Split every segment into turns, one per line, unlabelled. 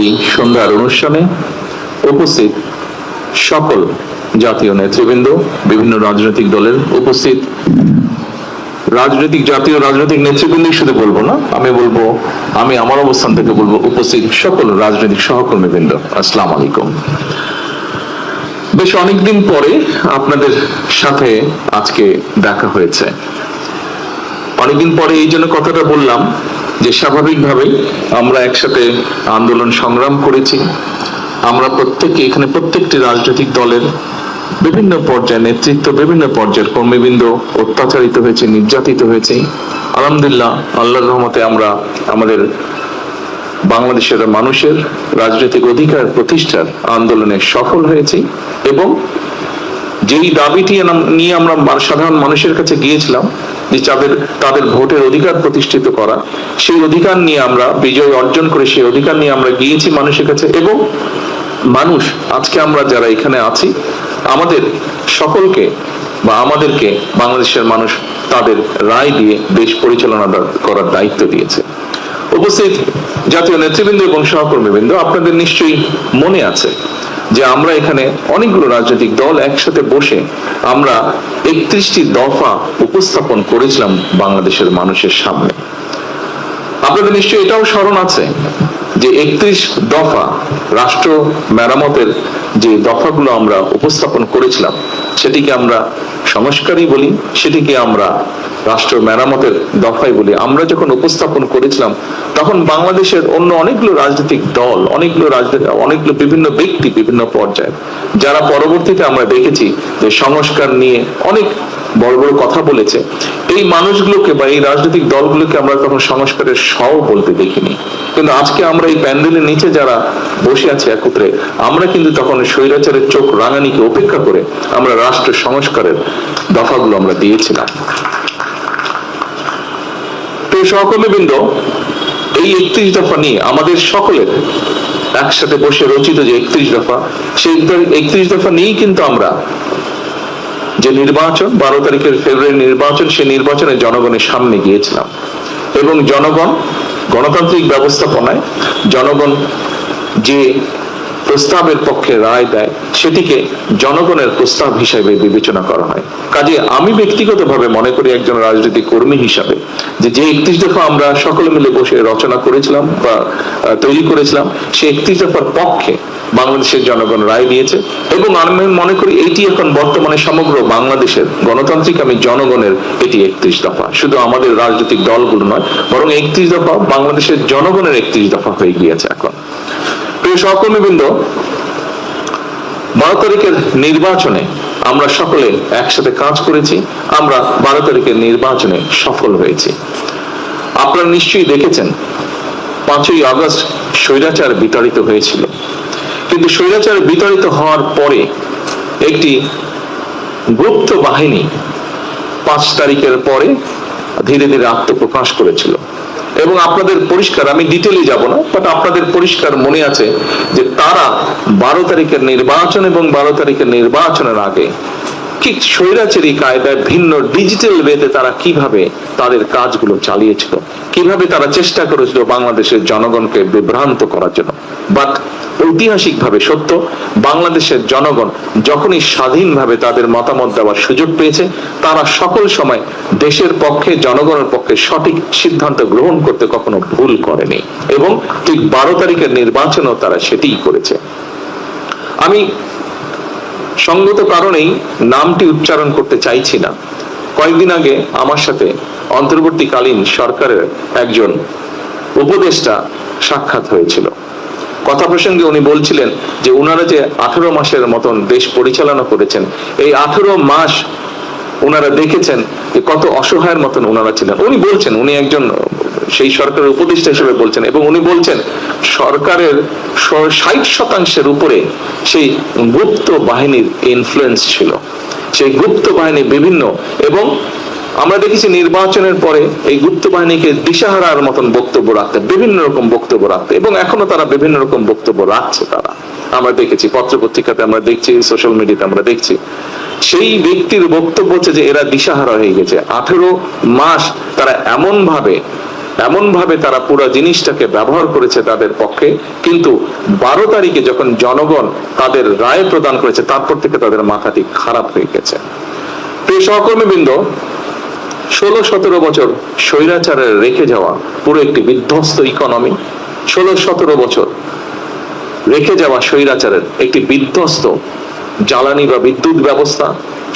এই সন্ধ্যার অনুষ্ঠানে উপস্থিত সকল জাতীয় নেতৃবৃন্দ, বিভিন্ন রাজনৈতিক দলের উপস্থিত জাতীয় রাজনৈতিক নেতৃবৃন্দ শুধু বলবো না, আমি আমার অবস্থান থেকে বলবো উপস্থিত সকল রাজনৈতিক সহকর্মীবৃন্দ, আসসালামু আলাইকুম। বেশ অনেকদিন পরে আপনাদের সাথে আজকে দেখা হয়েছে। অনেকদিন পরে এই জন্য কথাটা বললাম যে স্বাভাবিকভাবেই আমরা একসাথে আন্দোলন সংগ্রাম করেছি। আমরা এখানে প্রত্যেকটি রাজনৈতিক দলের বিভিন্ন পর্যায়ে নেতৃত্ব, বিভিন্ন পর্যায়ের কর্মীবৃন্দ অত্যাচারিত হয়েছে, নির্যাতিত হয়েছে। আলহামদুলিল্লাহ, আল্লাহর রহমতে আমরা আমাদের বাংলাদেশের মানুষের রাজনৈতিক অধিকার প্রতিষ্ঠার আন্দোলনে সফল হয়েছি এবং যেই দাবিটি নিয়ে আমরা সাধারণ মানুষের কাছে গিয়েছিলাম যে তাদের ভোটের অধিকার প্রতিষ্ঠিত করা, সেই অধিকার নিয়ে আমরা বিজয় অর্জন করে সেই অধিকার নিয়ে আমরা গিয়েছি মানুষের কাছে। এবং মানুষ, আজকে আমরা যারা এখানে আছি, আমাদের সকলকে বা আমাদেরকে বাংলাদেশের মানুষ তাদের রায় দিয়ে দেশ পরিচালনা করার দায়িত্ব দিয়েছে। উপস্থিত জাতীয় নেতৃবৃন্দ এবং সহকর্মীবৃন্দ, আপনাদের নিশ্চয়ই মনে আছে যে আমরা এখানে অনেকগুলো রাজনৈতিক দল একসাথে বসে আমরা 31টি দফা উপস্থাপন করেছিলাম বাংলাদেশের মানুষের সামনে। আপনাদের নিশ্চয়ই এটাও স্মরণ আছে যে 31 দফা রাষ্ট্র মেরামতের যে দফাগুলো আমরা উপস্থাপন করেছিলাম, সেটিকে আমরা সংস্কারই বলি, সেটিকে আমরা রাষ্ট্র মেরামতের দফাই বলি। আমরা যখন উপস্থাপন করেছিলাম তখন বাংলাদেশের অন্য অনেকগুলো রাজনৈতিক দল, অনেকগুলো বিভিন্ন ব্যক্তি, বিভিন্ন পর্যায়ে, যারা পরবর্তীতে আমরা দেখেছি যে সংস্কার নিয়ে অনেক বড় বড় কথা বলেছে, এই মানুষগুলোকে বা এই রাজনৈতিক দলগুলোকে আমরা তখন সংস্কারের সও বলতে দেখিনি। কিন্তু আজকে আমরা এই প্যান্ডেলের নিচে যারা বসে আছি একত্রে, আমরা কিন্তু তখন স্বৈরাচারের চোখ রাঙানিকে উপেক্ষা করে আমরা রাষ্ট্র সংস্কারের দফাগুলো আমরা দিয়েছিলাম। তো সহকর্মীবৃন্দ, এই 31 দফা নিয়ে আমাদের সকলের একসাথে বসে রচিত যে 31 দফা, সেই 31 দফা নিয়েই কিন্তু আমরা যে নির্বাচন, 12 তারিখের ফেব্রুয়ারি নির্বাচন, সেই নির্বাচনে জনগণের সামনে গিয়েছিলাম এবং জনগণ গণতান্ত্রিক ব্যবস্থাপনায় জনগণ যে প্রস্তাবের পক্ষে রায় দেয়, সেটিকে জনগণের প্রস্তাব হিসেবে বিবেচনা করা হয়। কাজে আমি ব্যক্তিগতভাবে মনে করি একজন রাজনৈতিক কর্মী হিসাবে যে 31 দফা আমরা সকলে মিলে বসে রচনা করেছিলাম বা তৈরি করেছিলাম, সেই 31 দফার পক্ষে বাংলাদেশের জনগণ রায় দিয়েছে এবং আমি মনে করি এটি এখন বর্তমানে সমগ্র বাংলাদেশের গণতান্ত্রিক জনগণের এটি 31 দফা, শুধু আমাদের রাজনৈতিক দলগুলো নয়, বরং 31 দফা বাংলাদেশের জনগণের 31 দফা হয়ে গিয়েছে এখন। প্রিয় সহকর্মীবৃন্দ, 12 তারিখের নির্বাচনে আমরা সকলে একসাথে কাজ করেছি, আমরা 12 তারিখের নির্বাচনে সফল হয়েছি। আপনারা নিশ্চয়ই দেখেছেন 5ই আগস্ট স্বৈরাচার বিতাড়িত হয়েছিল, কিন্তু স্বৈরাচার বিতাড়িত হওয়ার পরে একটি গুপ্ত বাহিনী 5 তারিখের পরে ধীরে ধীরে আত্মপ্রকাশ করেছিল এবং আপনাদের পরিষ্কার, আমি ডিটেইলে যাব না, বাট আপনাদের পরিষ্কার মনে আছে যে তারা 12 তারিখের নির্বাচন এবং 12 তারিখের নির্বাচনের আগে ঠিক স্বৈরাচারী কায়দায় ভিন্ন ডিজিটাল ওয়েতে তারা কিভাবে তাদের কাজগুলো চালিয়েছিল, কিভাবে তারা চেষ্টা করেছিল বাংলাদেশের জনগণকে বিভ্রান্ত করার জন্য। বাট ঐতিহাসিকভাবে সত্য, বাংলাদেশের জনগণ যখনই স্বাধীনভাবে তাদের মতামত দেওয়ার সুযোগ পেয়েছে, তারা সকল সময় দেশের পক্ষে, জনগণের পক্ষে সঠিক সিদ্ধান্ত গ্রহণ করতে কখনো ভুল করেনি এবং ঠিক 12 তারিখের নির্বাচনেও তারা সেটিই করেছে। আমি সঙ্গত কারণেই নামটি উচ্চারণ করতে চাইছি না। কয়েকদিন আগে আমার সাথে অন্তর্বর্তীকালীন সরকারের একজন উপদেষ্টা সাক্ষাৎ হয়েছিল। কথা প্রসঙ্গে উনি বলছিলেন যে উনারা যে 18 মাসের মতন দেশ পরিচালনা করেছেন, এই 18 মাস উনারা দেখেছেন যে কত অসহায়ের মতন উনারা ছিলেন। উনি বলছেন, উনি একজন সেই সরকারের উপদেষ্টা হিসেবে বলছেন এবং উনি বলছেন সরকারের 60% উপরে সেই গুপ্ত বাহিনীর ইনফ্লুয়েন্স ছিল। সেই গুপ্ত বাহিনী বিভিন্ন, এবং আমরা দেখেছি নির্বাচনের পরে এই গুপ্ত বাহিনীকে দিশাহারার মতন বক্তব্য রাখতে, বিভিন্ন রকম বক্তব্য রাখতে, এবং এখনো তারা বিভিন্ন রকম বক্তব্য রাখছে। তারা আমরা দেখেছি পত্রপত্রিকাতে, আমরা দেখছি সোশ্যাল মিডিয়াতে, আমরা দেখছি সেই ব্যক্তির বক্তব্য হচ্ছে যে এরা দিশাহারা হয়ে গেছে। 18 মাস তারা এমন ভাবে এমন ভাবে তারা পুরো জিনিসটাকে ব্যবহার করেছে তাদের পক্ষে, কিন্তু 12 তারিখে যখন জনগণ তাদের রায় প্রদান করেছে তারপর থেকে তাদের মাথাটি খারাপ হয়ে গেছে। প্রিয় সহকর্মীবৃন্দ, 16-17 বছর স্বৈরাচারের রেখে যাওয়া পুরো একটি বিধ্বস্ত ইকোনমি, 16-17 বছর রেখে যাওয়া স্বৈরাচারের একটি বিধ্বস্ত জ্বালানি বা বিদ্যুৎ ব্যবস্থা,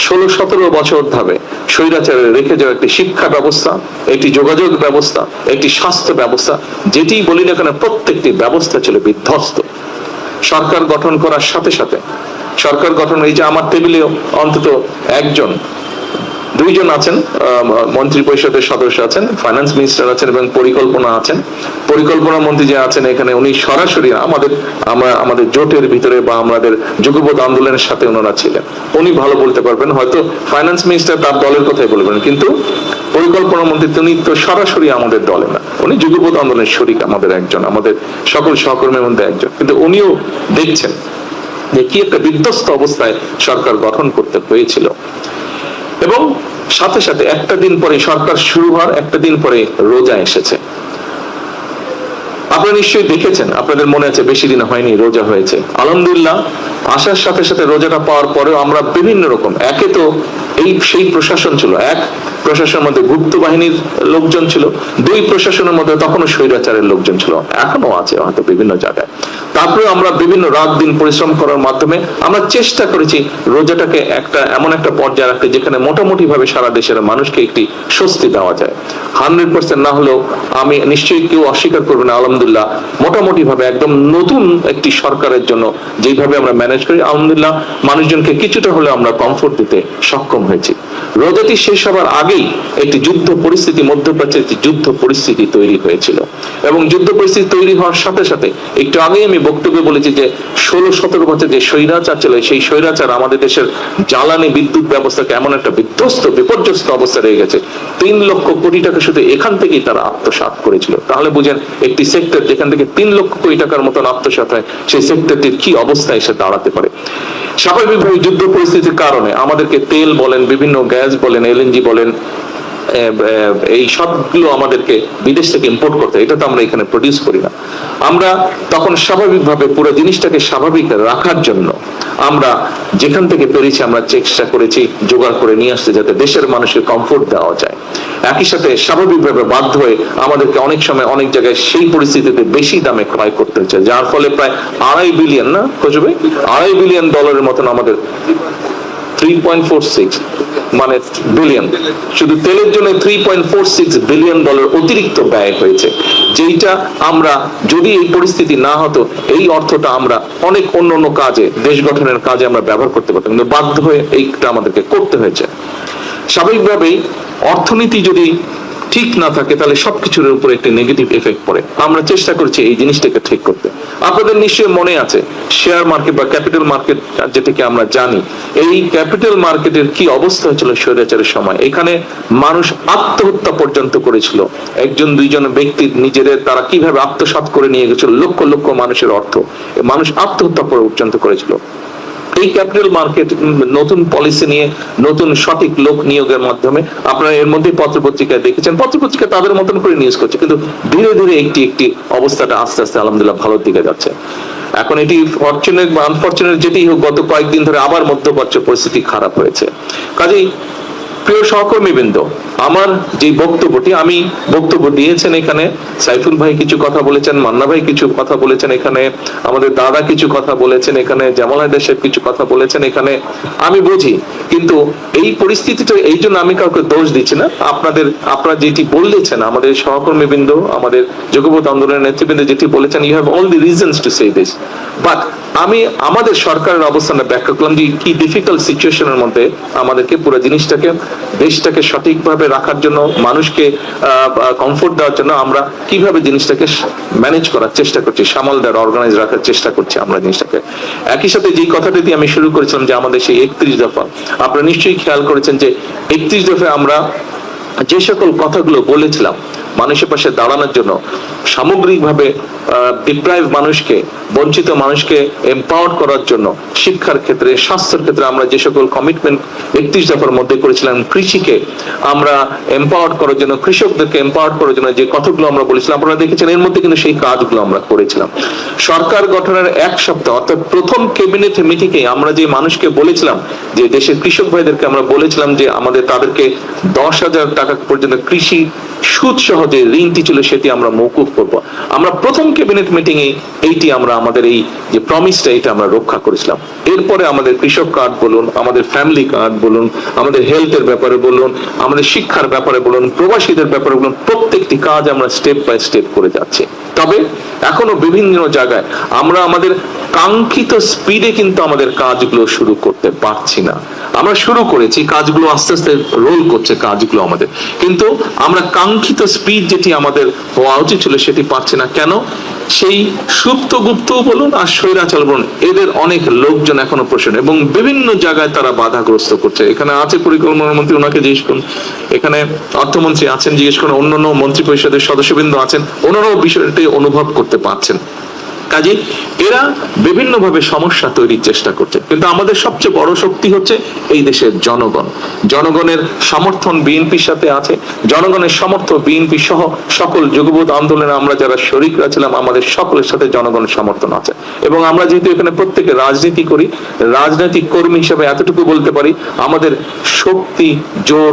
16-17 বছর ধরে স্বৈরাচারের রেখে যাওয়া একটি শিক্ষা ব্যবস্থা, একটি যোগাযোগ ব্যবস্থা, একটি স্বাস্থ্য ব্যবস্থা, যেটি বলি না কেন প্রত্যেকটি ব্যবস্থা ছিল বিধ্বস্ত। সরকার গঠন করার সাথে সাথে সরকার গঠন, এই যে আমার টেবিলেও অন্তত একজন, দুইজন আছেন মন্ত্রী পরিষদের সদস্য আছেন, ফাইন্যান্স মিনিস্টার আছেন এবং পরিকল্পনা আছেন। পরিকল্পনা মন্ত্রী যে আছেন এখানে, উনি সরাসরি আমাদের জোটের ভিতরে বা আমাদের যুগপৎ আন্দোলনের সাথে ওনারা ছিলেন, উনি ভালো বলতে পারবেন। হয়তো ফাইন্যান্স মিনিস্টার তার দলের কথাই বলবেন, কিন্তু পরিকল্পনা মন্ত্রী তিনি তো সরাসরি আমাদের দলে না, উনি যুগপৎ আন্দোলনের শরিক, আমাদের একজন, আমাদের সকল সহকর্মীর মধ্যে একজন, কিন্তু উনিও দেখছেন যে কি একটা বিধ্বস্ত অবস্থায় সরকার গঠন করতে হয়েছিল। এবং সাথে সাথে একটা দিন পরে সরকার শুরু হওয়ার একটা দিন পরে রোজা এসেছে। আপনারা নিশ্চয়ই দেখেছেন, আপনাদের মনে আছে বেশি দিন হয়নি রোজা হয়েছে। আলহামদুলিল্লাহ, আসার সাথে সাথে রোজাটা পাওয়ার পরেও আমরা বিভিন্ন রকম, একে তো সেই প্রশাসন ছিল, এক প্রশাসনের মধ্যে গুপ্ত বাহিনীর লোকজন ছিল, দুই প্রশাসনের মধ্যে তখনও স্বৈরাচারের লোকজন ছিল, এখনো আছে হয়তো বিভিন্ন জায়গায়। তারপরে আমরা বিভিন্ন রাত দিন পরিশ্রম করার মাধ্যমে আমরা চেষ্টা করেছি রোজাটাকে এমন একটা পর্যায়ে রাখতে যেখানে মোটামুটি ভাবে সারা দেশের মানুষকে একটি স্বস্তি দেওয়া যায়। 100% না হলেও আমি নিশ্চয়ই কেউ অস্বীকার করবে না, আলহামদুলিল্লাহ মোটামুটি ভাবে একদম নতুন একটি সরকারের জন্য যেভাবে আমরা ম্যানেজ করি, আলহামদুলিল্লাহ মানুষজনকে কিছুটা হলেও আমরা কমফোর্ট দিতে সক্ষম হয়েছি। রোজাটি শেষ হবার আগেই একটি যুদ্ধ পরিস্থিতি, মধ্যপ্রাচ্যে একটি যুদ্ধ পরিস্থিতি তৈরি হয়েছিল, এবং যুদ্ধ পরিস্থিতি তৈরি হওয়ার সাথে সাথে একটু আগেই আমি বক্তব্যে বলেছি যে 16-17 বছর যে স্বৈরাচার ছিল, সেই স্বৈরাচার আমাদের দেশের জ্বালানি বিদ্যুৎ ব্যবস্থাকে এমন একটা বিধ্বস্ত বিপর্যস্ত অবস্থা রয়ে গেছে, 3 লক্ষ কোটি টাকা শুধু এখান থেকেই তারা আত্মসাৎ করেছিল। তাহলে বুঝেন একটি সেক্টর যেখান থেকে 3 লক্ষ কোটি টাকার মতন আত্মসাৎ হয়, সেই সেক্টরটির কি অবস্থায় এসে দাঁড়াতে পারে। স্বাভাবিকভাবে যুদ্ধ পরিস্থিতির কারণে আমাদেরকে তেল বলেন, বিভিন্ন গ্যাস বলেন, এলএনজি বলেন, এই সবগুলো আমাদেরকে বিদেশ থেকে ইম্পোর্ট করতে, এটা তো আমরা এখানে প্রডিউস করি না। আমরা তখন স্বাভাবিকভাবে পুরো জিনিসটাকে স্বাভাবিক রাখার জন্য আমরা যেখান থেকে পেরেছি আমরা চেষ্টা করেছি জোগাড় করে নিয়ে আসতে, যাতে দেশের মানুষকে কমফোর্ট দেওয়া যায়। একই সাথে স্বাভাবিকভাবে বাধ্য হয়ে আমাদেরকে অনেক সময় অনেক জায়গায় সেই পরিস্থিতিতে বেশি দামে ক্রয় করতে হচ্ছে, যার ফলে প্রায় $2.5 বিলিয়ন, না কচবে, $2.5 বিলিয়ন মতন আমাদের 3.46 মানে বিলিয়ন, শুধু তেলের জন্য $3.46 বিলিয়ন অতিরিক্ত ব্যয় হয়েছে, যেটা আমরা যদি এই পরিস্থিতি না হতো এই অর্থটা আমরা অনেক অন্য কাজে, দেশ গঠনের কাজে আমরা ব্যবহার করতে পারতাম, কিন্তু বাধ্য হয়ে এইটা আমাদেরকে করতে হয়েছে। স্বাভাবিকভাবেই অর্থনীতি যদি ঠিক না থাকে তাহলে সবকিছুর উপর একটি নেগেটিভ এফেক্ট পড়ে। আমরা চেষ্টা করছি এই জিনিসটাকে ঠিক করতে। আপনাদের নিশ্চয়ই মনে আছে শেয়ার মার্কেট বা ক্যাপিটাল মার্কেট যেটাকে আমরা জানি, এই ক্যাপিটাল মার্কেটের কি অবস্থা হয়েছিল স্বৈরাচারের সময়। এখানে মানুষ আত্মহত্যা পর্যন্ত করেছিল, একজন দুইজন ব্যক্তির নিজেদের তারা কিভাবে আত্মসাৎ করে নিয়ে গেছিল লক্ষ লক্ষ মানুষের অর্থ, মানুষ আত্মহত্যা পর্যন্ত করেছিল। এই ক্যাপিটাল মার্কেট নতুন পলিসি নিয়ে নতুন সঠিক লোক নিয়োগের মাধ্যমে আপনারা এর মধ্যে পত্রপত্রিকায় দেখেছেন, পত্রপত্রিকা তাদের মতন করে নিউজ করছে, কিন্তু ধীরে ধীরে একটি অবস্থাটা আস্তে আস্তে আলহামদুলিল্লাহ ভালোর দিকে যাচ্ছে। এখন এটি ফরচুনেট বা আনফরচুনেট যেটি হোক, গত কয়েকদিন ধরে আবার মধ্যপ্রাচ্য পরিস্থিতি খারাপ হয়েছে। কাজেই প্রিয় সহকর্মীবৃন্দ, আমার যে বক্তব্যটি আমি বক্তব্য দিয়েছেন, এখানে সাইফুল ভাই কিছু কথা বলেছেন, মান্না ভাই কিছু কথা বলেছেন, এখানে আমাদের দাদা কিছু কথা বলেছেন, এখানে জামাল হায়দার সাহেব কিছু কথা বলেছেন, এখানে আমি বুঝি, কিন্তু এই পরিস্থিতিটা এই জন্য আমি কাউকে দোষ দিচ্ছি না। আপনারা যেটি বলেছেন, আমাদের সহকর্মীবৃন্দ, আমাদের যুগপৎ আন্দোলনের নেতৃবৃন্দ যেটি বলেছেন, you have all the reasons to say this, but আমি আমাদের সরকারের অবস্থানটা ব্যাখ্যা করলাম যে কি ডিফিকাল্ট সিচুয়েশনের মধ্যে আমাদেরকে পুরো জিনিসটাকে, দেশটাকে সঠিকভাবে রাখার জন্য, মানুষকে কমফোর্ট দেওয়ার জন্য আমরা কিভাবে জিনিসটাকে ম্যানেজ করার চেষ্টা করছি, সামাল দেওয়ার, অর্গানাইজ রাখার চেষ্টা করছি আমরা জিনিসটাকে। একই সাথে যেই কথাটা দিয়ে আমি শুরু করেছিলাম যে আমাদের সেই 31 দফা, আপনারা নিশ্চয়ই খেয়াল করেছেন যে 31 দফায় আমরা যে সকল কথাগুলো বলেছিলাম মানুষের পাশে দাঁড়ানোর জন্য, সামগ্রিকভাবে ডিপ্রাইভ মানুষকে, বঞ্চিত মানুষকে এম্পাওয়ার করার জন্য, শিক্ষার ক্ষেত্রে, স্বাস্থ্যের ক্ষেত্রে আমরা যে সকল কমিটমেন্ট 31 দফার মধ্যে করেছিলাম, কৃষিকে আমরা এম্পাওয়ার করার জন্য, কৃষকদেরকে এম্পাওয়ার করার জন্য যে কথাগুলো আমরা বলেছিলাম, আপনারা দেখেছেন এর মধ্যে কিন্তু সেই কাজগুলো আমরা করেছিলাম। সরকার গঠনের 1 সপ্তাহ অর্থাৎ প্রথম ক্যাবিনেট মিটিংয়ে আমরা যে মানুষকে বলেছিলাম, যে দেশের কৃষক ভাইদেরকে আমরা বলেছিলাম যে তাদেরকে 10,000 টাকা পর্যন্ত কৃষি সুদ সহ যে ঋণটি ছিল সেটি আমরা মওকুফ করব। আমরা প্রথম ক্যাবিনেট মিটিং এ এইটি আমরা আমাদের এই যে প্রমিসটা এটা আমরা রক্ষা করেছিলাম। এরপরে আমাদের কৃষক কার্ড বলুন, আমাদের ফ্যামিলি কার্ড বলুন, আমাদের হেলথের ব্যাপারে বলুন, আমাদের শিক্ষার ব্যাপারে বলুন, প্রবাসীদের ব্যাপারে বলুন, প্রত্যেকটি কাজ আমরা স্টেপ বাই স্টেপ করে যাচ্ছি। তবে এখনো বিভিন্ন জায়গায় আমরা আমাদের কাঙ্ক্ষিত স্পিডে কিন্তু আমাদের কাজগুলো শুরু করতে পারছি না। আমরা শুরু করেছি, কাজগুলো আস্তে আস্তে রোল করছে কাজগুলো আমাদের, কিন্তু আমরা কাঙ্ক্ষিত স্পিড যেটি আমাদের হওয়া উচিত ছিল সেটি পাচ্ছি না। কেন? সেই সুপ্ত গুপ্ত বলুন আর স্বৈরাচার বলুন, এদের অনেক লোকজন এখনো প্রশ্ন এবং বিভিন্ন জায়গায় তারা বাধাগ্রস্ত করছে। এখানে আছে পরিকল্পনা মন্ত্রী, ওনাকে জিজ্ঞেস করুন, এখানে অর্থমন্ত্রী আছেন, জিজ্ঞেস করুন, অন্যান্য মন্ত্রী পরিষদের সদস্যবৃন্দ আছেন, ওনারাও বিষয়টি অনুভব করতে পারছেন। কাজে এরা বিভিন্ন ভাবে সমস্যা তৈরির চেষ্টা করছে, কিন্তু আমাদের সবচেয়ে বড় শক্তি হচ্ছে এই দেশের জনগণ। জনগণের সমর্থন বিএনপির সাথে আছে, জনগণের সমর্থন বিএনপি সহ সকল যুগপৎ আন্দোলনে আমরা যারা শরীকরা ছিলাম আমাদের সকলের সাথে জনগণের সমর্থন আছে। এবং আমরা যেহেতু এখানে প্রত্যেকে রাজনীতি করি, রাজনৈতিক কর্মী হিসেবে এতটুকু বলতে পারি, আমাদের শক্তি জোর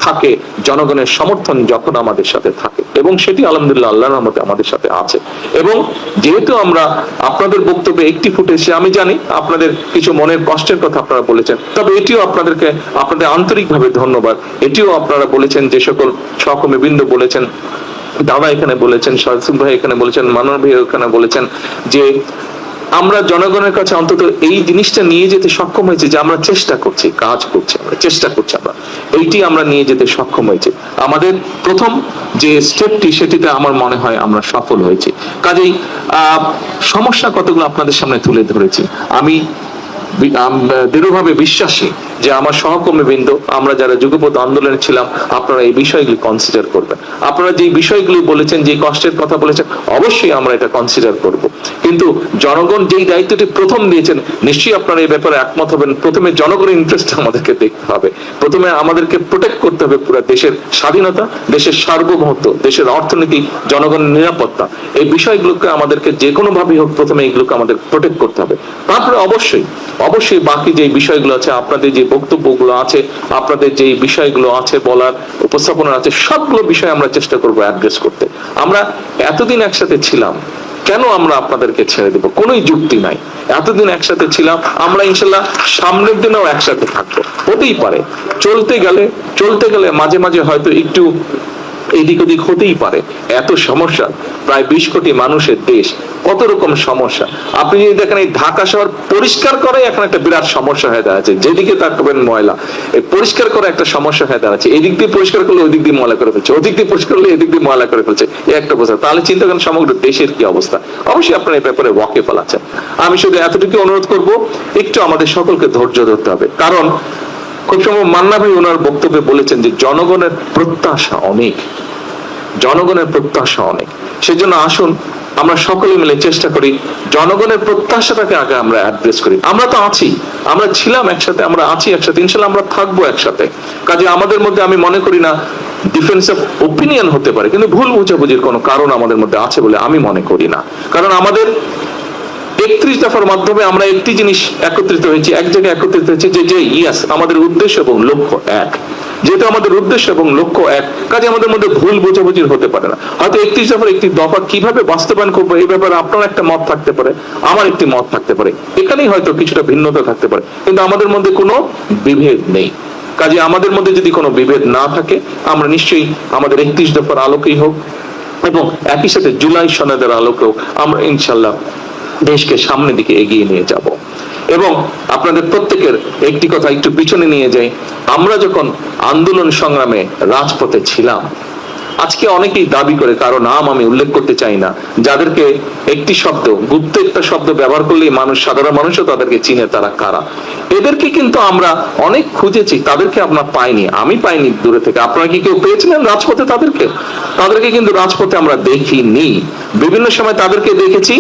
থাকে জনগণের সমর্থন যখন আমাদের সাথে থাকে, এবং সেটি আলহামদুলিল্লাহ আল্লাহর রহমতে আমাদের সাথে আছে। এবং যেহেতু আমরা আপনাদের বক্তব্যে একটি ফুটেছে, আমি জানি আপনাদের কিছু মনের কষ্টের কথা আপনারা বলেছেন, তবে এটিও আপনাদের আন্তরিকভাবে ধন্যবাদ। এটিও আপনারা বলেছেন, যে সকল সহকর্মীবৃন্দ বলেছেন, দাদা এখানে বলেছেন, শাহসুখ ভাই এখানে বলেছেন, মানর ভাই এখানে বলেছেন, যে আমরা জনগণের কাছে অন্তত এই জিনিসটা নিয়ে যেতে সক্ষম হয়েছে যে আমরা চেষ্টা করছি, কাজ করছি, আমরা চেষ্টা করছি, আমরা এইটি আমরা নিয়ে যেতে সক্ষম হয়েছে। আমাদের প্রথম যে স্টেপটি সেটিতে আমার মনে হয় আমরা সফল হয়েছি। কাজেই সমস্যা কতগুলো আপনাদের সামনে তুলে ধরেছি। আমি দৃঢ়ভাবে বিশ্বাসী যে আমার সহকর্মীবৃন্দ, আমরা যারা যুগপৎ আন্দোলনে ছিলাম, আপনারা এই বিষয়গুলি কনসিডার করবেন। আপনারা যে বিষয়গুলি বলেছেন, যে কষ্টের কথা বলেছেন, অবশ্যই আমরা এটা কনসিডার করব। কিন্তু জনগণ যেই দায়িত্বটি প্রথম দিয়েছেন, নিশ্চয়ই আপনারা এই ব্যাপারে একমত হবেন। প্রথমে জনগণের ইন্টারেস্ট আমাদেরকে দেখতে হবে, প্রথমে আমাদেরকে প্রোটেক্ট করতে হবে পুরো দেশের স্বাধীনতা, দেশের সার্বভৌমত্ব, দেশের অর্থনীতি, জনগণের নিরাপত্তা, এই বিষয়গুলোকে আমাদেরকে যে কোনো ভাবেই হোক প্রথমে এইগুলোকে আমাদের প্রোটেক্ট করতে হবে। তারপরে অবশ্যই বাকি যে বিষয়গুলো আছে, আপনাদের যে বক্তব্যগুলো আছে, আপনাদের যে বিষয়গুলো আছে বলার, উপস্থাপনা আছে, সবগুলো বিষয় আমরা চেষ্টা করবো অ্যাড্রেস করতে। আমরা এতদিন একসাথে ছিলাম, কেন আমরা আপনাদেরকে ছেড়ে দেব? কোনো যুক্তি নাই। এতদিন একসাথে ছিলাম, আমরা ইনশাল্লাহ সামনের দিনেও একসাথে থাকবো। হতেই পারে চলতে গেলে মাঝে মাঝে হয়তো একটু এদিক ওদিক হতেই পারে। এত সমস্যা, প্রায় 20 কোটি মানুষের দেশ, কত রকম সমস্যা। আপনি যদি দেখেন এই ঢাকা শহর পরিষ্কার করে এখন একটা বিরাট সমস্যা হয়ে দাঁড়াচ্ছে, যেদিকে তাকাবেন ময়লা। এই পরিষ্কার করে একটা সমস্যা হয়ে দাঁড়াচ্ছে, এদিক দিয়ে পরিষ্কার করলে ওই দিক দিয়ে ময়লা করে ফেলছে, ওদিক দিয়ে পরিষ্কার করলে এদিক দিয়ে ময়লা করে ফেলছে, এই একটা অবস্থা। তাহলে চিন্তা করেন সমগ্র দেশের কি অবস্থা। অবশ্যই আপনারা এই ব্যাপারে ওয়াকিফ আছেন। আমি শুধু এতটুকু অনুরোধ করব, একটু আমাদের সকলকে ধৈর্য ধরতে হবে। কারণ খুব সময় মান্না ভাই ওনার বক্তব্যে বলেছেন যে জনগণের প্রত্যাশা অনেক, জনগণের প্রত্যাশা অনেক। সেজন্য আসুন আমরা সকলে মিলে চেষ্টা করি জনগণের প্রত্যাশাটাকে আগে আমরা অ্যাড্রেস করি। আমরা তো আছি, আমরা ছিলাম একসাথে, আমরা আছি একসাথে, ইনশাল্লাহ আমরা থাকবো একসাথে। কাজে আমাদের মধ্যে আমি মনে করি না ডিফারেন্স অফ ওপিনিয়ন হতে পারে, কিন্তু ভুল বোঝাবুঝির কোনো কারণ আমাদের মধ্যে আছে বলে আমি মনে করি না। কারণ আমাদের 31 দফার মাধ্যমে আমরা একটি জিনিস একত্রিত হয়েছি, এক জায়গায় একত্রিত হয়েছি, যে ইয়াস আমাদের উদ্দেশ্য এবং লক্ষ্য এক। যেহেতু আমাদের উদ্দেশ্য এবং লক্ষ্য এক, কাজে আমাদের মধ্যে ভুল বোঝাবুঝির হতে পারে না। হয়তো 31 দফার একটি দফা কিভাবে বাস্তবায়ন করবো এই ব্যাপারে আপনার একটা মত থাকতে পারে, আমার একটি মত থাকতে পারে, এখানেই হয়তো কিছুটা ভিন্নতা থাকতে পারে, কিন্তু আমাদের মধ্যে কোনো বিভেদ নেই। কাজে আমাদের মধ্যে যদি কোনো বিভেদ না থাকে, আমরা নিশ্চয়ই আমাদের 31 দফার আলোকেই হোক এবং একই সাথে জুলাই সনদের আলোকেও আমরা ইনশাল্লাহ দেশকে সামনের দিকে এগিয়ে নিয়ে যাব। এবং আপনাদের প্রত্যেকের একটি কথা একটু পিছনে নিয়ে যাই, আমরা যখন আন্দোলন সংগ্রামে রাজপথে ছিলাম, আজকে অনেকেই দাবি করে, কারো নাম আমি উল্লেখ করতে চাই না, যাদেরকে একটি শব্দ, গুপ্ত একটা শব্দ ব্যবহার করলেই মানুষ, সাধারণ মানুষও তাদেরকে চিনে তারা কারা। এদেরকে কিন্তু আমরা অনেক খুঁজেছি, তাদেরকে আমরা পাইনি, আমি পাইনি দূরে থেকে। আপনারা কি কেউ পেয়েছিলেন রাজপথে তাদেরকে? তাদেরকে কিন্তু রাজপথে আমরা দেখিনি। বিভিন্ন সময় তাদেরকে দেখেছি,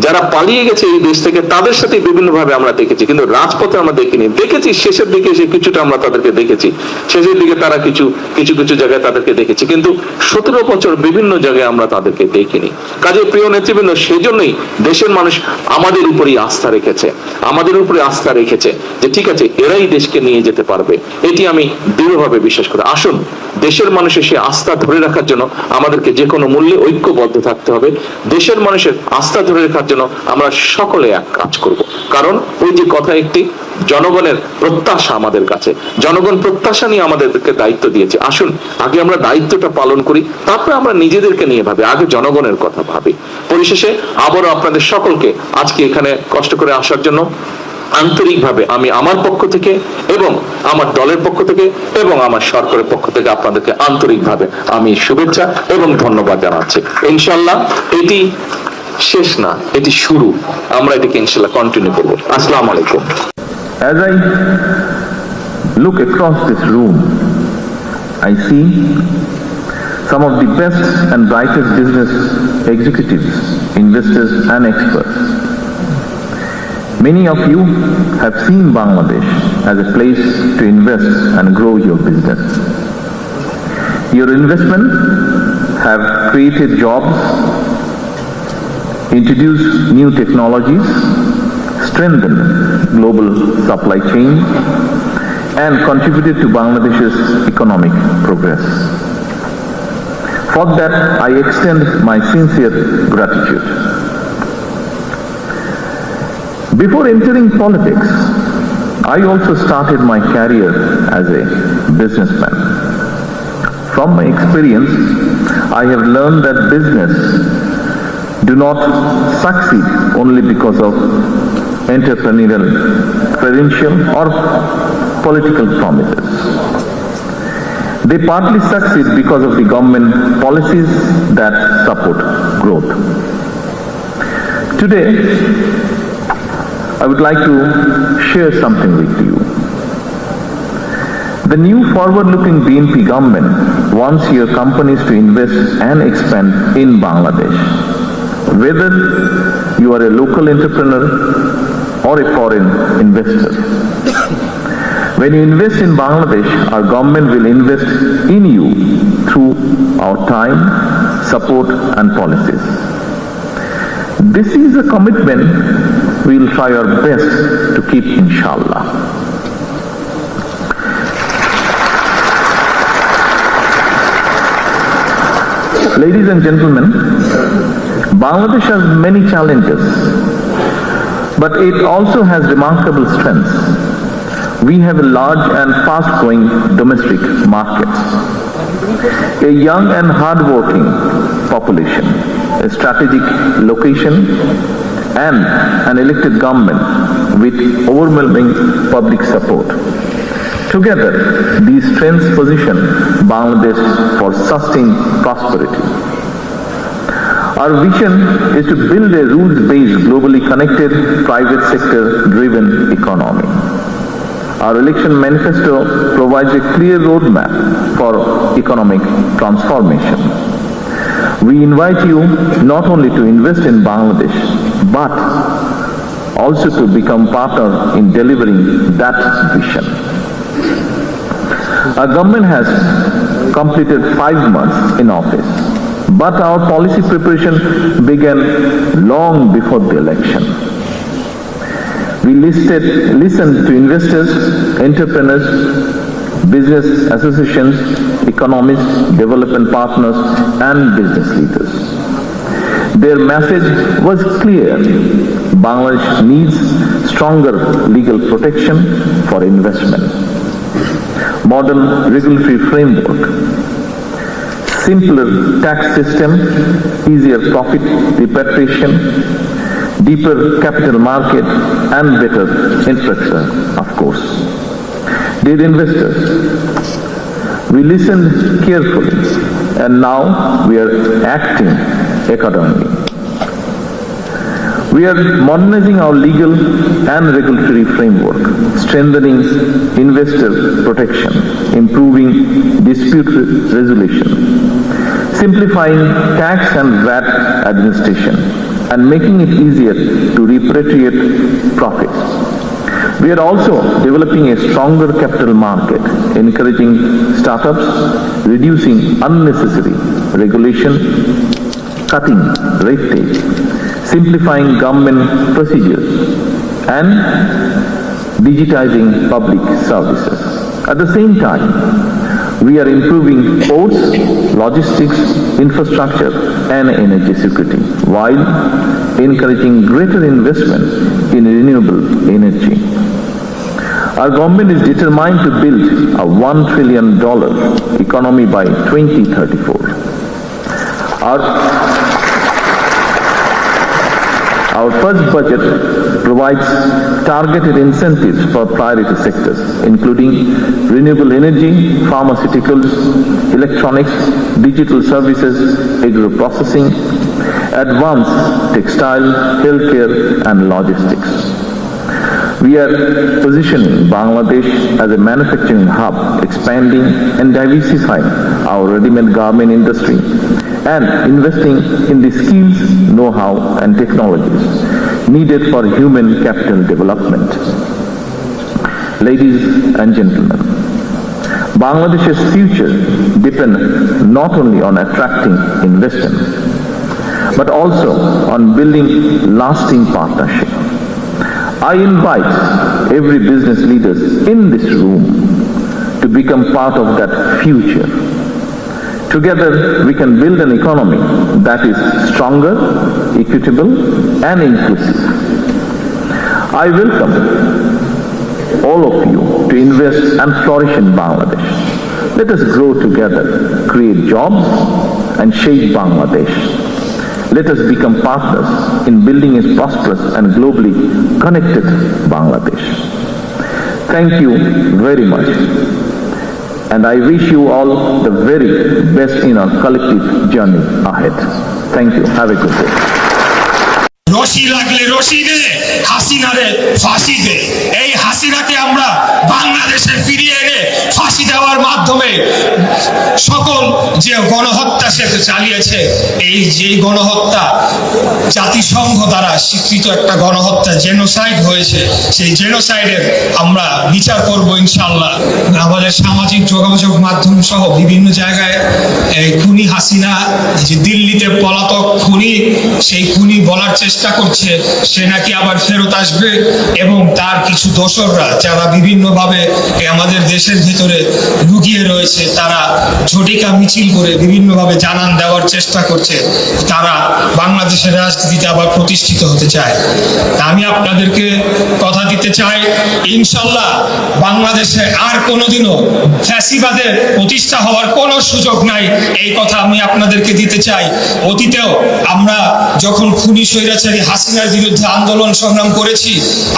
যারা পালিয়ে গেছে এই দেশ থেকে তাদের সাথে বিভিন্ন ভাবে আমরা দেখেছি, কিন্তু রাজপথে আমরা দেখিনি। দেখেছি শেষের দিকে এসে কিছুটা আমরা তাদেরকে দেখেছি, শেষের দিকে তারা কিছু কিছু জায়গায় তাদেরকে দেখেছি, কিন্তু 17 বছর বিভিন্ন জায়গায় আমরা তাদেরকে দেখিনি। কাজে প্রিয় নেতৃবৃন্দ, সেজন্যই দেশের মানুষ আমাদের উপরই আস্থা রেখেছে, আমাদের উপরে আস্থা রেখেছে যে ঠিক আছে, এরাই দেশকে নিয়ে যেতে পারবে। এটি আমি দৃঢ়ভাবে বিশ্বাস করি। আসুন, দেশের মানুষের সে আস্থা ধরে রাখার জন্য আমাদেরকে যে কোনো মূল্যে ঐক্যবদ্ধ থাকতে হবে। দেশের মানুষের আস্থা ধরে রাখার জন্য আমরা সকলে এক কাজ করব। কারণ ওই যে কথা একটি, জনগণের প্রত্যাশা আমাদের কাছে, জনগণ প্রত্যাশা নিয়ে আমাদেরকে দায়িত্ব দিয়েছে। আসুন আগে আমরা দায়িত্বটা পালন করি, তারপরে আমরা নিজেদেরকে নিয়ে ভাবি, আগে জনগণের কথা ভাবি। পরিশেষে আবারও আপনাদের সকলকে আজকে এখানে কষ্ট করে আসার জন্য আন্তরিকভাবে আমি আমার পক্ষ থেকে এবং আমার দলের পক্ষ থেকে এবং আমার সরকারের পক্ষ থেকে আপনাদেরকে আন্তরিকভাবে আমি শুভেচ্ছা এবং ধন্যবাদ জানাচ্ছি। ইনশাআল্লাহ এটি শেষ না, এটি শুরু। আমরা এটাকে ইনশাআল্লাহ কন্টিনিউ করব। আসসালামু আলাইকুম।
As I look across this room, I see some of the best and brightest business executives, investors and experts. Many of you have seen Bangladesh as a place to invest and grow your business. Your investment have created jobs, introduced new technologies, strengthened global supply chain, and contributed to Bangladesh's economic progress. For that, I extend my sincere gratitude. Before entering politics, I also started my career as a businessman. From my experience, I have learned that business do not succeed only because of entrepreneurial credential or political promises. They partly succeed because of the government policies that support growth. Today, I would like to share something with you. The new forward-looking BNP government wants your companies to invest and expand in Bangladesh. Whether you are a local entrepreneur or a foreign investor. When you invest in Bangladesh, our government will invest in you through our time, support and policies. This is a commitment we will try our best to keep, inshallah. Ladies and gentlemen, Bangladesh has many challenges, but it also has remarkable strengths. We have a large and fast-growing domestic market, a young and hard-working population, a strategic location, and an elected government with overwhelming public support. Together, these strengths position Bangladesh for sustained prosperity. Our vision is to build a rules-based, globally connected, private sector-driven economy. Our election manifesto provides a clear roadmap for economic transformation. We invite you not only to invest in Bangladesh, but also to become partner in delivering that vision. Our government has completed 5 months in office, but our policy preparation began long before the election. We listened to investors, entrepreneurs, business associations, economists, development partners, and business leaders. Their message was clear. Bangladesh needs stronger legal protection for investment, modern regulatory framework, simpler tax system, easier profit repatriation, deeper capital market, and better infrastructure, of course. Dear investors, we listened carefully and now we are acting accordingly. We are modernizing our legal and regulatory framework, strengthening investor protection, improving dispute resolution, simplifying tax and VAT administration, and making it easier to repatriate profits. We are also developing a stronger capital market, encouraging startups, reducing unnecessary regulation, cutting red tape, simplifying government procedures, and digitizing public services. At the same time, we are improving ports, logistics, infrastructure, and energy security, while encouraging greater investment in renewable energy. Our government is determined to build a $1 trillion economy by 2034. Our first budget provides targeted incentives for priority sectors, including renewable energy, pharmaceuticals, electronics, digital services, agro-processing, advanced textile, healthcare, and logistics. We are positioning Bangladesh as a manufacturing hub, expanding and diversifying our ready-made garment industry, and investing in the skills, know-how, and technologies needed for human capital development. Ladies and gentlemen, Bangladesh's future depends not only on attracting investment, but also on building lasting partnership. I invite every business leaders in this room to become part of that future. Together, we can build an economy that is stronger, equitable, and inclusive. I welcome all of you to invest and flourish in Bangladesh. Let us grow together, create jobs, and shape Bangladesh. Let us become partners in building a prosperous and globally connected Bangladesh. Thank you very much. And I wish you all the very best in our collective journey ahead. Thank you. Have a good day.
রশি লাগলে রশি দে, হাসিনারে ফাঁসি দে। এই হাসিনাকে আমরা বাংলাদেশে ফিরিয়ে এনে ফাঁসি দেওয়ার মাধ্যমে সকল যে গণহত্যা সে চালিয়েছে, এই যে গণহত্যা জাতিসংঘ দ্বারা স্বীকৃত একটা গণহত্যা, জেনোসাইড হয়েছে, সেই জেনোসাইডের আমরা বিচার করব ইনশাআল্লাহ। আমাদের সামাজিক যোগাযোগ মাধ্যম সহ বিভিন্ন জায়গায় এই খুনি হাসিনা, যে দিল্লিতে পলাতক খুনি, সেই খুনি বলার চেষ্টা করছে সে নাকি আবার ফেরত আসবে, এবং তার কিছু দোসররা যারা বিভিন্নভাবে আমাদের দেশের ভিতরে লুকিয়ে রয়েছে, তারা ঝটিকা মিছিল করে বিভিন্নভাবে জানান দেওয়ার চেষ্টা করছে তারা বাংলাদেশের রাজনীতিতে আবার প্রতিষ্ঠিত হতে চায়। আমি আপনাদেরকে কথা দিতে চাই, ইনশাল্লাহ বাংলাদেশে আর কোনোদিনও ফ্যাসিবাদের প্রতিষ্ঠা হওয়ার কোনো সুযোগ নাই, এই কথা আমি আপনাদেরকে দিতে চাই। অতীতেও আমরা যখন খুনি স্বৈরাচারী হাসিনার বিরুদ্ধে আন্দোলন সংগ্রাম করেছি,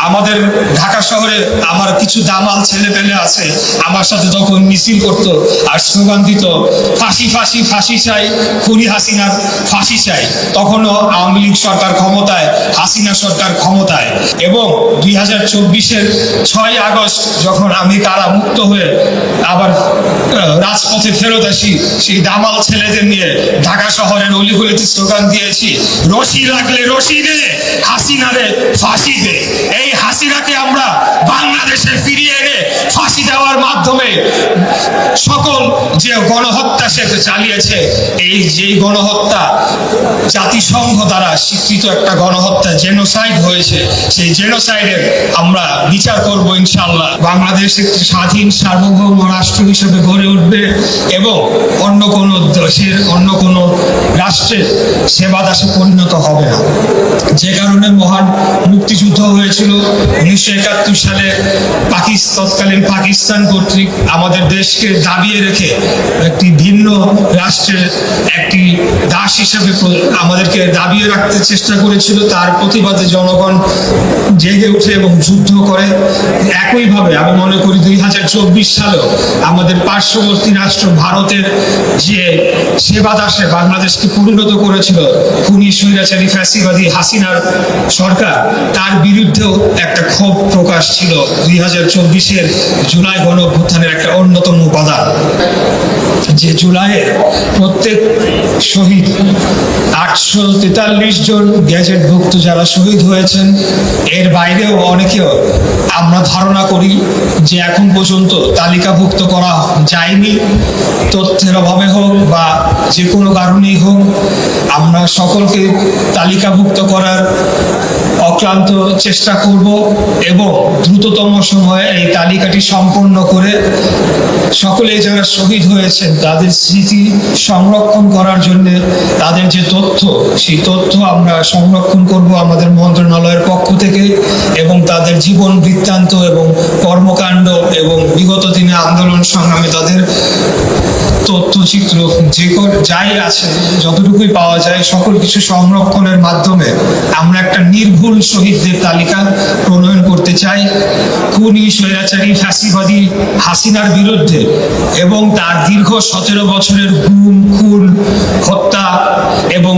আমাদের ঢাকা শহরে আমার কিছু দামাল ছেলে পেলে আছে, আমার সাথে তখন মিছিল করতো আর স্লোগান দিত, ফাঁসি ফাঁসি ফাঁসি চাই, খুনি হাসিনার ফাঁসি চাই। তখনও আওয়ামী লীগ সরকার ক্ষমতায়, হাসিনা সরকার ক্ষমতায়। এবং 2024-এর 6 আগস্ট যখন আমি কারামুক্ত হয়ে আবার রাজপথে ফেরত আসি, সেই দামাল ছেলেদের নিয়ে ঢাকা শহরের অলিগলিতে স্লোগান দিয়েছি, রশি লাগলে রশি দে, হাসিনারে ফাঁসি দে। এই হাসিনাকে আমরা বাংলাদেশে ফিরিয়ে এনে ফাঁসি দেওয়ার মাধ্যমে সকল যে গণহত্যা সে চালিয়েছে, এই যে গণহত্যা জাতিসংঘ দ্বারা স্বীকৃত একটা গণহত্যা, জেনোসাইড হয়েছে, সেই জেনোসাইডের আমরা বিচার করব ইনশাআল্লাহ। বাংলাদেশ একটি স্বাধীন সার্বভৌম রাষ্ট্র হিসেবে গড়ে উঠবে এবং অন্য কোনো দেশের, অন্য কোনো রাষ্ট্রের সেবা দাসে পরিণত হবে না। যে কারণে মহান মুক্তিযুদ্ধ হয়েছিল 1971 সালে তৎকালীন পাকিস্তান কর্তৃক কর্তৃক আমাদের দেশকে দাবিয়ে রেখে একটি ভিন্ন রাষ্ট্রের একটি দাস হিসেবে আমাদেরকে দাবিয়ে রাখতে চেষ্টা করেছিল, তার প্রতিবাদে জনগণ জেগে উঠে এবং যুদ্ধ করে। একইভাবে আমি মনে করি 2024 সালেও আমাদের পার্শ্ববর্তী রাষ্ট্র ভারতের যে সেবা দাসে বাংলাদেশকে পরিণত করেছিল খুনি স্বৈরাচারী ফ্যাসিবাদী হাসিনার সরকার, তার বিরুদ্ধেও একটা ক্ষোভ প্রকাশ ছিল 2024-এর জুলাই গণ অভ্যুত্থানের একটা অন্যতম উপাদান। যে জুলাইয়ের প্রত্যেক শহীদ 843 জন গ্যাজেটভুক্ত যারা শহীদ হয়েছেন, এর বাইরেও অনেকেও আমরা ধারণা করি যে এখন পর্যন্ত তালিকাভুক্ত করা যায়নি, তথ্যের অভাবে হোক বা যে কোনো কারণেই হোক। আমরা সকলকে তালিকাভুক্ত করার অক্লান্ত চেষ্টা করব এবং দ্রুততম সময়ে এই তালিকাটি সম্পন্ন করে সকলে যারা শহীদ হয়েছেন তাদের স্মৃতি সংরক্ষণ করার জন্য তাদের যে তথ্য, সেই তথ্য আমরা সংরক্ষণ করব আমাদের মন্ত্রণালয়ের পক্ষ থেকে, এবং তাদের জীবন বৃত্তান্ত এবং কর্মকাণ্ড এবং বিগত দিনে আন্দোলন সংগ্রামে তাদের তথ্যচিত্র যাই আছে যতটুকুই পাওয়া যায় সকল কিছু সংরক্ষণের মাধ্যমে আমরা একটা নির্ভুল শহীদদের তালিকা প্রণয়ন করতে চাই। খুনি স্বৈরাচারী ফ্যাসিবাদী হাসিনার বিরুদ্ধে এবং তার দীর্ঘ 17 বছরের গুম, খুন, হত্যা এবং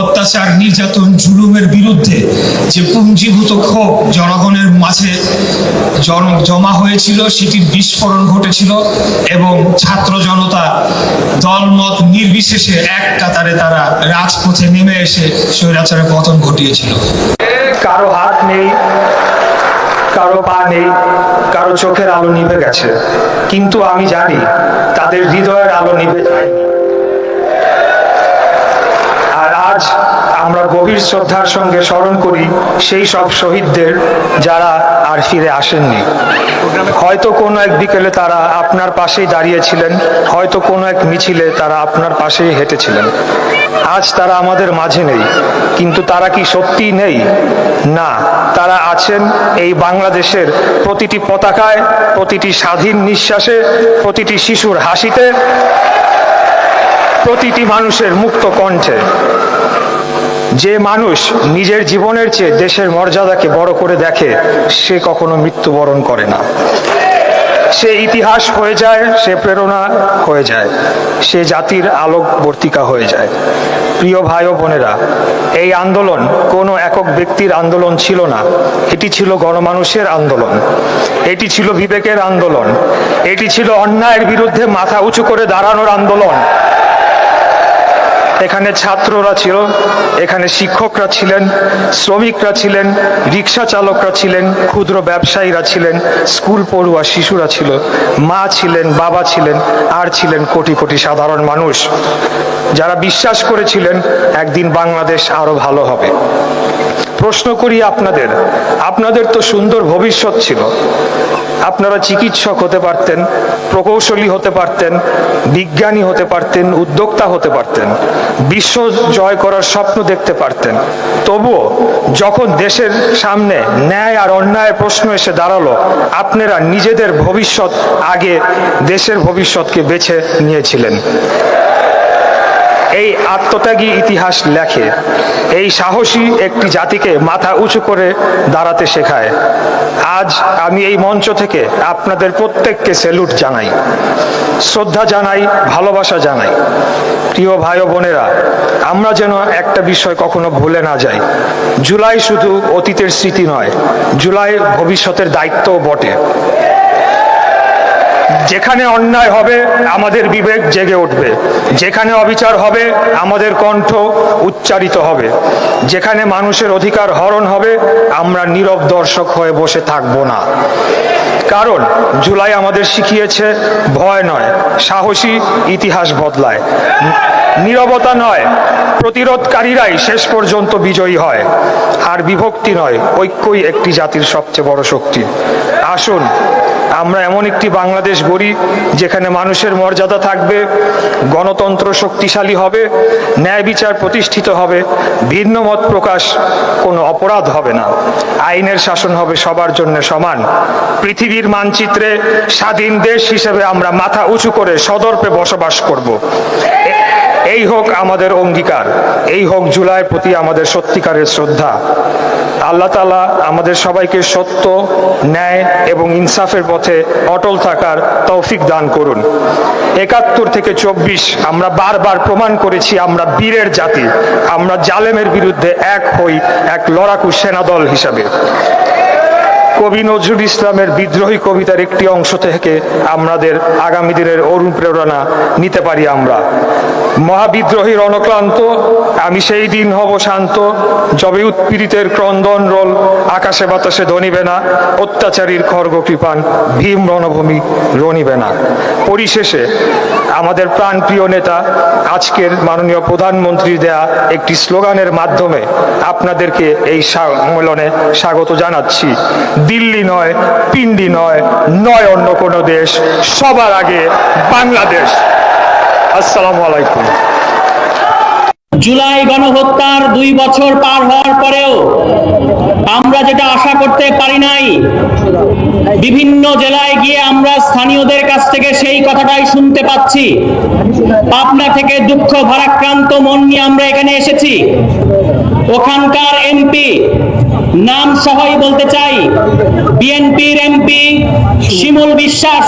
অত্যাচার, নির্যাতন, জুলুমের বিরুদ্ধে যে পুঞ্জীভূত ক্ষোভ জনগণের মাঝে জমা হয়েছিল, সেটির বিস্ফোরণ ঘটেছিল এবং ছাত্র জনতা দলমত নির্বিশেষে এক কাতারে তারা রাজপথে নেমে এসে স্বৈরাচারের পতন ঘটিয়েছিল।
কারো হাত নেই, কারো পা নেই, কারো চোখের আলো নিভে গেছে, কিন্তু আমি জানি তাদের হৃদয়ের আলো নিভে যায়নি। আর আজ আমরা গভীর শ্রদ্ধার সঙ্গে স্মরণ করি সেই সব শহীদদের যারা আর ফিরে আসেননি। হয়তো কোনো এক বিকেলে তারা আপনার পাশেই দাঁড়িয়েছিলেন, হয়তো কোনো এক মিছিলে তারা আপনার পাশেই হেঁটেছিলেন। আজ তারা আমাদের মাঝে নেই, কিন্তু তারা কি সত্যিই নেই? না, তারা আছেন এই বাংলাদেশের প্রতিটি পতাকায়, প্রতিটি স্বাধীন নিঃশ্বাসে, প্রতিটি শিশুর হাসিতে, প্রতিটি মানুষের মুক্ত কণ্ঠে। যে মানুষ নিজের জীবনের চেয়ে দেশের মর্যাদাকে বড় করে দেখে, সে কখনো মৃত্যুবরণ করে না। সে ইতিহাস হয়ে যায়, সে প্রেরণা হয়ে যায়, সে জাতির আলোকবর্তিকা হয়ে যায়। প্রিয় ভাই ও বোনেরা, এই আন্দোলন কোনো একক ব্যক্তির আন্দোলন ছিল না, এটি ছিল গণমানুষের আন্দোলন, এটি ছিল বিবেকের আন্দোলন, এটি ছিল অন্যায়ের বিরুদ্ধে মাথা উঁচু করে দাঁড়ানোর আন্দোলন। এখানে ছাত্ররা ছিল, এখানে শিক্ষকরা ছিলেন, শ্রমিকরা ছিলেন, রিক্সা চালকরা ছিলেন, ক্ষুদ্র ব্যবসায়ীরা ছিলেন, স্কুল পড়ুয়া শিশুরা ছিল, মা ছিলেন, বাবা ছিলেন, আর ছিলেন কোটি কোটি সাধারণ মানুষ যারা বিশ্বাস করেছিলেন একদিন বাংলাদেশ আরো ভালো হবে। প্রশ্ন করি আপনাদের তো সুন্দর ভবিষ্যৎ ছিল। আপনারা চিকিৎসক হতে পারতেন, প্রকৌশলী হতে পারতেন, বিজ্ঞানী হতে পারতেন, উদ্যোক্তা হতে পারতেন, বিশ্ব জয় করার স্বপ্ন দেখতে পারতেন। তবুও যখন দেশের সামনে ন্যায় আর অন্যায়ের প্রশ্ন এসে দাঁড়ালো, আপনারা নিজেদের ভবিষ্যৎ আগে দেশের ভবিষ্যৎকে বেছে নিয়েছিলেন। এই আত্মত্যাগী ইতিহাস লেখে, এই সাহসী একটি জাতিকে মাথা উঁচু করে দাঁড়াতে শেখায়। আজ আমি এই মঞ্চ থেকে আপনাদের প্রত্যেককে স্যালুট জানাই, শ্রদ্ধা জানাই, ভালোবাসা জানাই। প্রিয় ভাই ও বোনেরা, আমরা যেন একটা বিষয় কখনো ভুলে না যাই, জুলাই শুধু অতীতের স্মৃতি নয়, জুলাই ভবিষ্যতের দায়িত্বও বটে। যেখানে অন্যায় হবে আমাদের বিবেক জেগে উঠবে, যেখানে অবিচার হবে আমাদের কণ্ঠ উচ্চারিত হবে, যেখানে মানুষের অধিকার হরণ হবে আমরা নীরব দর্শক হয়ে বসে থাকব না। কারণ জুলাই আমাদের শিখিয়েছে ভয় নয়, সাহসী ইতিহাস বদলায়। নীরবতা নয়, প্রতিরোধকারীরাই শেষ পর্যন্ত বিজয়ী হয়। আর বিভক্তি নয়, ঐক্যই একটি জাতির সবচেয়ে বড় শক্তি। আসুন আমরা এমন একটি বাংলাদেশ গড়ি যেখানে মানুষের মর্যাদা থাকবে, গণতন্ত্র শক্তিশালী হবে, ন্যায় বিচার প্রতিষ্ঠিত হবে, ভিন্ন মত প্রকাশ কোনো অপরাধ হবে না, আইনের শাসন হবে সবার জন্য সমান। পৃথিবীর মানচিত্রে স্বাধীন দেশ হিসেবে আমরা মাথা উঁচু করে সদর্পে বসবাস করব। এই হোক আমাদের অঙ্গীকার, এই হোক জুলাইয়ের প্রতি আমাদের সত্যিকারের শ্রদ্ধা। আল্লাহ তাআলা আমাদের সবাইকে সত্য, ন্যায় এবং ইনসাফের পথে অটল থাকার তৌফিক দান করুন। ৭১ থেকে ২৪ আমরা বারবার প্রমাণ করেছি আমরা বীরের জাতি, আমরা জালেমের বিরুদ্ধে এক হই এক লড়াকু সেনাদল হিসাবে। কবি নজরুল ইসলামের বিদ্রোহী কবিতার একটি অংশ থেকে আমাদের আগামী দিনের অনুপ্রেরণা নিতে পারি আমরা। মহাবিদ্রোহীর অনক্লান্ত, আমি সেই দিন হব শান্ত, যবে উৎপীড়িতের ক্রন্দন রোল আকাশে বাতাসে ধ্বনিবে না, অত্যাচারীর খর্গ কৃপান ভীম রণভূমি রণিবে না। পরিশেষে আমাদের প্রাণপ্রিয় নেতা আজকের মাননীয় প্রধানমন্ত্রীর দেয়া একটি স্লোগানের মাধ্যমে আপনাদেরকে এই সম্মেলনে স্বাগত জানাচ্ছি। দিল্লি নয়, পিন্ডি নয়, নয় অন্য কোনো দেশ, সবার আগে বাংলাদেশ। আসসালামু আলাইকুম।
জুলাই গণহত্যার ২ বছর পার হওয়ার পরেও আমরা যেটা আশা করতে পারি নাই, বিভিন্ন জেলায় গিয়ে আমরা স্থানীয়দের কাছ থেকে সেই কথাটাই শুনতে পাচ্ছি। পাবনা থেকে দুঃখ ভারাক্রান্ত মন নিয়ে আমরা এখানে এসেছি। ওখানকার এমপি, নাম সহই বলতে চাই, বিএনপির এমপি শিমুল বিশ্বাস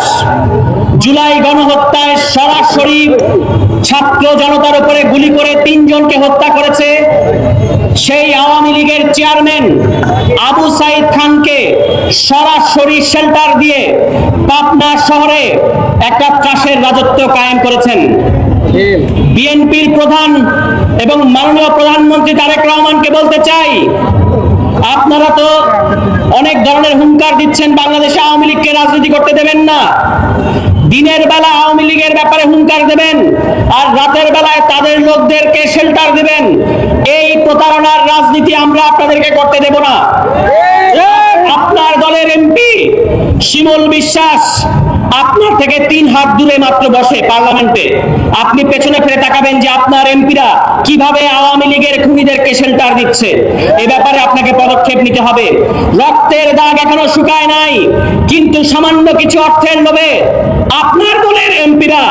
জুলাই গণহত্যায় সরাসরি ছাত্র জনতার উপরে গুলি করে ৩ জনকে হত্যা করেছে। সেই আওয়ামী লীগের চেয়ারম্যান আবু সাইদ খানকে সরাসরি শেল্টার দিয়ে পাবনা শহরে একটা ত্রাসের রাজত্ব কায়েম করেছেন। বিএনপির প্রধান এবং মাননীয় প্রধানমন্ত্রী তারেক রহমানকে বলতে চাই, আপনারা তো অনেক ধরনের হুঙ্কার দিচ্ছেন বাংলাদেশে আওয়ামী লীগকে রাজনীতি করতে দেবেন না। দিনের বেলা আওয়ামী লীগের ব্যাপারে হুঙ্কার দেবেন আর রাতের বেলায় তাদের লোকদেরকে শেল্টার দিবেন। এই প্রতারণার রাজনীতি আমরা আপনাদেরকে করতে দেব না। আপনার দলের এমপি শিমুল বিশ্বাস আপনার থেকে ৩ হাত দূরে মাত্র বসে পার্লামেন্টে। আপনি পেছনে ফিরে তাকাবেন যে আপনার এমপিরা কিভাবে আওয়ামী লীগের খুনিদেরকে শেল্টার দিচ্ছে। এ ব্যাপারে আপনাকে পদক্ষেপ নিতে হবে। রক্তের দাগ এখনো শুকায় নাই, কিন্তু সামান্য কিছু অর্থের লোভে আপনার দলের এমপিরা,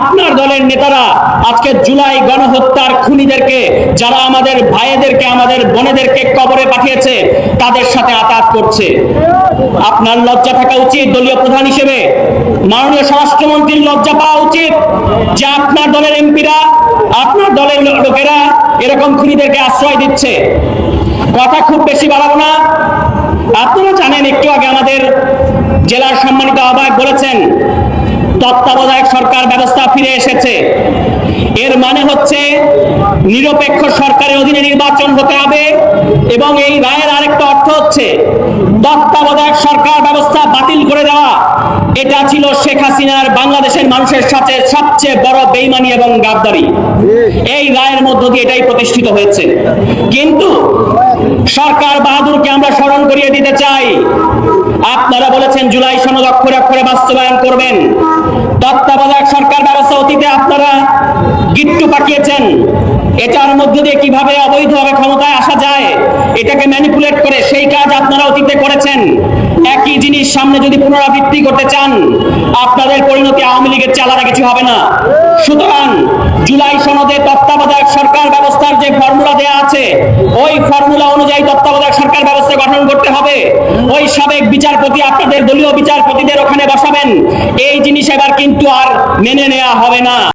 আপনার দলের নেতারা আজকে জুলাই গণহত্যার খুনিদেরকে, যারা আমাদের ভাইদেরকে, আমাদের বোনেদেরকে কবরে পাঠিয়েছে, তাদের সাথে আঘাত করছে। আপনার লজ্জা থাকা উচিত দলীয় প্রধান হিসেবে। মাননীয় স্বরাষ্ট্রমন্ত্রীর লজ্জা পাওয়া উচিত যে আপনার দলের এমপিরা, আপনার দলের লোকেরা এরকম খুনিদেরকে আশ্রয় দিচ্ছে। কথা খুব বেশি বাড়াবো না। আপনারা জানেন, একটু আগে আমাদের জেলার সম্মানিত আহ্বায়ক বলেছেন তত্ত্বাবধায়ক সরকার ব্যবস্থা ফিরে এসেছে। এর মানে হচ্ছে নিরপেক্ষ সরকারের অধীনে নির্বাচন হতে হবে। এবং এই রায়ের আরেকটা অর্থ হচ্ছে তত্ত্বাবধায়ক সরকার ব্যবস্থা বাতিল করে দেওয়া। এটা ছিল শেখ হাসিনার বাংলাদেশের মানুষের সাথে সবচেয়ে বড় বেইমানি এবং গাদ্দারি। এই রায়ের মধ্য দিয়ে এটাই প্রতিষ্ঠিত হয়েছে। কিন্তু সরকার বাহাদুরকে আমরা স্মরণ করিয়ে দিতে চাই, আপনারা বলেছেন জুলাই সনদ অক্ষরে অক্ষরে বাস্তবায়ন করবেন। তত্ত্বাবধায়ক সরকার ব্যবস্থা অতীতে আপনারা গিট্টু পাকিয়েছেন। এটার মধ্য দিয়ে কিভাবে অবৈধভাবে ক্ষমতায় আসা যায়, এটাকে ম্যানিপুলেট করে সেই কাজ আপনারা অতীতে করেছেন। একই জিনিস সামনে যদি পুনরাবৃত্তি করতে চান, আপনাদের পরিণতি আওয়ামী লীগের চালারা কিছু হবে না। সুতরাং জুলাই সনদে তত্ত্বাবধায়ক সরকার ব্যবস্থার যে ফর্মুলা দেয়া আছে, ওই ফর্মুলা অনুযায়ী তত্ত্বাবধায়ক সরকার ব্যবস্থা গঠন করতে হবে। ওই সাবেক বিচারপতি, আপনাদের দলীয় বিচারপতিদের ওখানে বসাবেন। এই জিনিস এবার কিন্তু আর মেনে নেওয়া হবে না।